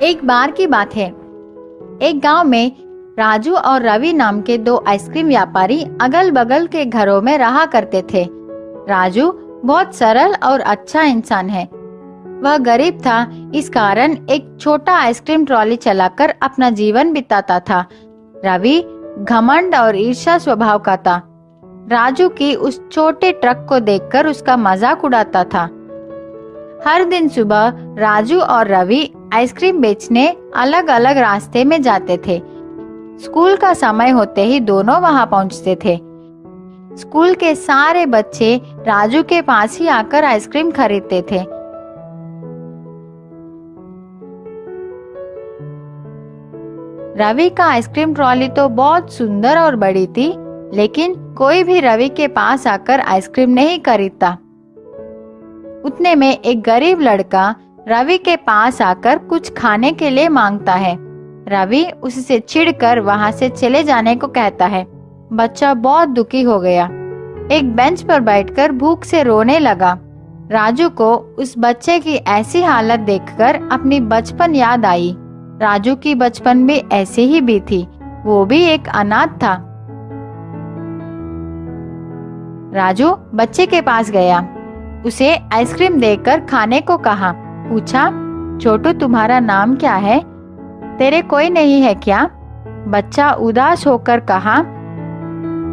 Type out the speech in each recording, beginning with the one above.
एक बार की बात है, एक गांव में राजू और रवि नाम के दो आइसक्रीम व्यापारी अगल बगल के घरों में रहा करते थे। राजू बहुत सरल और अच्छा इंसान है। वह गरीब था, इस कारण एक छोटा आइसक्रीम ट्रॉली चलाकर अपना जीवन बिताता था। रवि घमंड और ईर्ष्या स्वभाव का था। राजू की उस छोटे ट्रक को देखकर उसका मजाक उड़ाता था। हर दिन सुबह राजू और रवि आइसक्रीम बेचने अलग अलग रास्ते में जाते थे। स्कूल का समय होते ही दोनों वहां पहुंचते थे। स्कूल के सारे बच्चे राजू के पास ही आकर आइसक्रीम खरीदते थे। रवि का आइसक्रीम ट्रॉली तो बहुत सुंदर और बड़ी थी, लेकिन कोई भी रवि के पास आकर आइसक्रीम नहीं खरीदता। उतने में एक गरीब लड़का रवि के पास आकर कुछ खाने के लिए मांगता है। रवि उससे चिढ़कर वहां से चले जाने को कहता है। बच्चा बहुत दुखी हो गया। एक बेंच पर बैठकर भूख से रोने लगा। राजू को उस बच्चे की ऐसी हालत देखकर अपनी बचपन याद आई। राजू की बचपन भी ऐसे ही भी थी, वो भी एक अनाथ था। राजू बच्चे के पास गया, उसे आइसक्रीम देकर खाने को कहा। पूछा, छोटू तुम्हारा नाम क्या है? तेरे कोई नहीं है क्या? बच्चा उदास होकर कहा,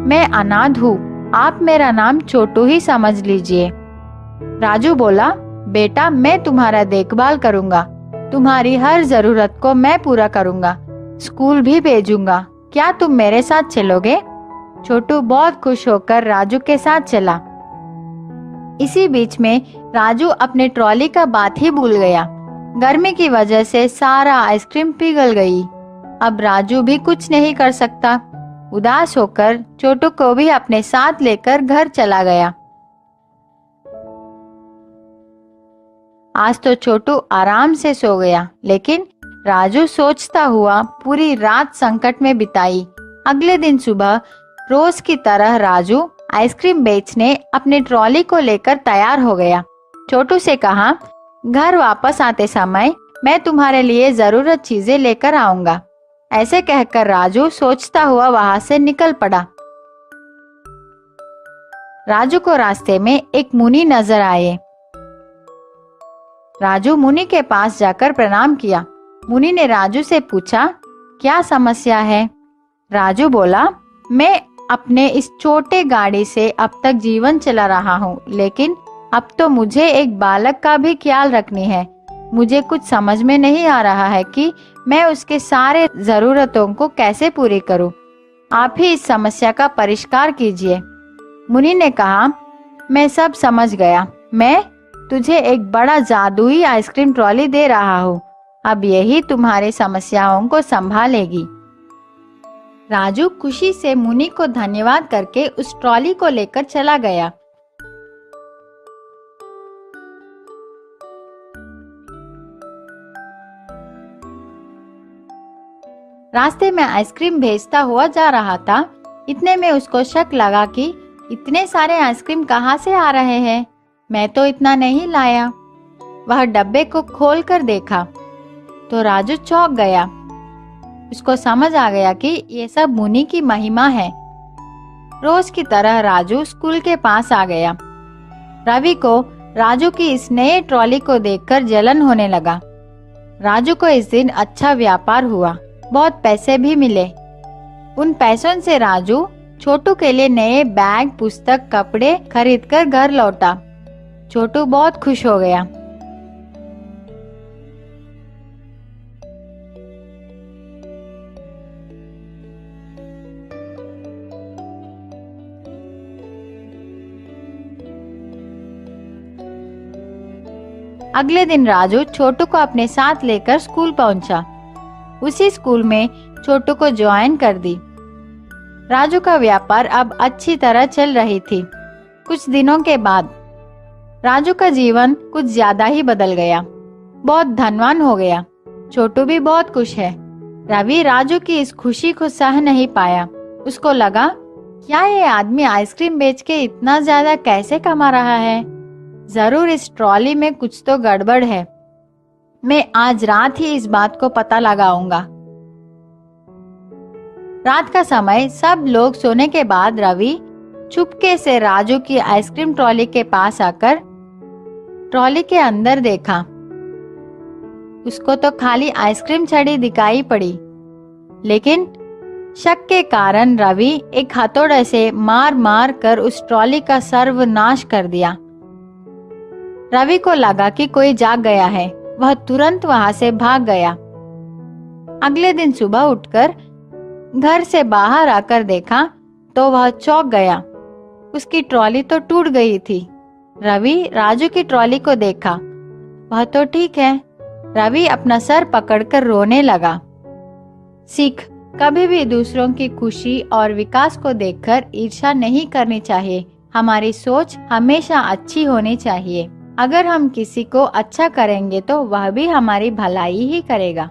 मैं अनाथ हूँ, आप मेरा नाम छोटू ही समझ लीजिए। राजू बोला, बेटा मैं तुम्हारा देखभाल करूंगा, तुम्हारी हर जरूरत को मैं पूरा करूंगा, स्कूल भी भेजूंगा, क्या तुम मेरे साथ चलोगे? छोटू बहुत खुश होकर राजू के साथ चला। इसी बीच में राजू अपने ट्रॉली का बात ही भूल गया। गर्मी की वजह से सारा आइसक्रीम पिघल गई। अब राजू भी कुछ नहीं कर सकता। उदास होकर छोटू को भी अपने साथ लेकर घर चला गया। आज तो छोटू आराम से सो गया, लेकिन राजू सोचता हुआ पूरी रात संकट में बिताई। अगले दिन सुबह रोज की तरह राजू आइसक्रीम बेचने अपने ट्रॉली को लेकर तैयार हो गया। छोटू से कहा, घर वापस आते समय मैं तुम्हारे लिए जरूरत चीजें लेकर आऊंगा। ऐसे कहकर राजू सोचता हुआ वहां से निकल पड़ा। राजू को रास्ते में एक मुनि नजर आए। राजू मुनि के पास जाकर प्रणाम किया। मुनि ने राजू से पूछा, क्या समस्या है? राजू बोला, मैं अपने इस छोटे गाड़ी से अब तक जीवन चला रहा हूँ, लेकिन अब तो मुझे एक बालक का भी ख्याल रखनी है। मुझे कुछ समझ में नहीं आ रहा है कि मैं उसके सारे जरूरतों को कैसे पूरी करूँ। आप ही इस समस्या का परिष्कार कीजिए। मुनि ने कहा, मैं सब समझ गया। मैं तुझे एक बड़ा जादुई आइसक्रीम ट्रॉली दे रहा हूँ। अब यही तुम्हारी समस्याओं को संभालेगी। राजू खुशी से मुनि को धन्यवाद करके उस ट्रॉली को लेकर चला गया। रास्ते में आइसक्रीम भेजता हुआ जा रहा था। इतने में उसको शक लगा कि इतने सारे आइसक्रीम कहाँ से आ रहे हैं, मैं तो इतना नहीं लाया। वह डब्बे को खोलकर देखा तो राजू चौंक गया। उसको समझ आ गया कि ये सब मुनि की महिमा है। रोज की तरह राजू स्कूल के पास आ गया। रवि को राजू की इस नए ट्रॉली को देखकर जलन होने लगा। राजू को इस दिन अच्छा व्यापार हुआ, बहुत पैसे भी मिले। उन पैसों से राजू छोटू के लिए नए बैग, पुस्तक, कपड़े खरीदकर घर लौटा। छोटू बहुत खुश हो गया। अगले दिन राजू छोटू को अपने साथ लेकर स्कूल पहुंचा। उसी स्कूल में छोटू को ज्वाइन कर दी। राजू का व्यापार अब अच्छी तरह चल रही थी। कुछ दिनों के बाद राजू का जीवन कुछ ज्यादा ही बदल गया, बहुत धनवान हो गया। छोटू भी बहुत खुश है। रवि राजू की इस खुशी को सह नहीं पाया। उसको लगा, क्या ये आदमी आइसक्रीम बेच के इतना ज्यादा कैसे कमा रहा है? जरूर इस ट्रॉली में कुछ तो गड़बड़ है। मैं आज रात ही इस बात को पता लगाऊंगा। रात का समय सब लोग सोने के बाद रवि चुपके से राजू की आइसक्रीम ट्रॉली के पास आकर ट्रॉली के अंदर देखा। उसको तो खाली आइसक्रीम छड़ी दिखाई पड़ी, लेकिन शक के कारण रवि एक हथौड़े से मार मार कर उस ट्रॉली का सर्वनाश कर दिया। रवि को लगा कि कोई जाग गया है। वह तुरंत वहां से भाग गया। अगले दिन सुबह उठकर घर से बाहर आकर देखा तो वह चौंक गया। उसकी ट्रॉली तो टूट गई थी। रवि राजू की ट्रॉली को देखा, वह तो ठीक है। रवि अपना सर पकड़कर रोने लगा। सीख, कभी भी दूसरों की खुशी और विकास को देखकर ईर्ष्या नहीं करनी चाहिए। हमारी सोच हमेशा अच्छी होनी चाहिए। अगर हम किसी को अच्छा करेंगे तो वह भी हमारी भलाई ही करेगा।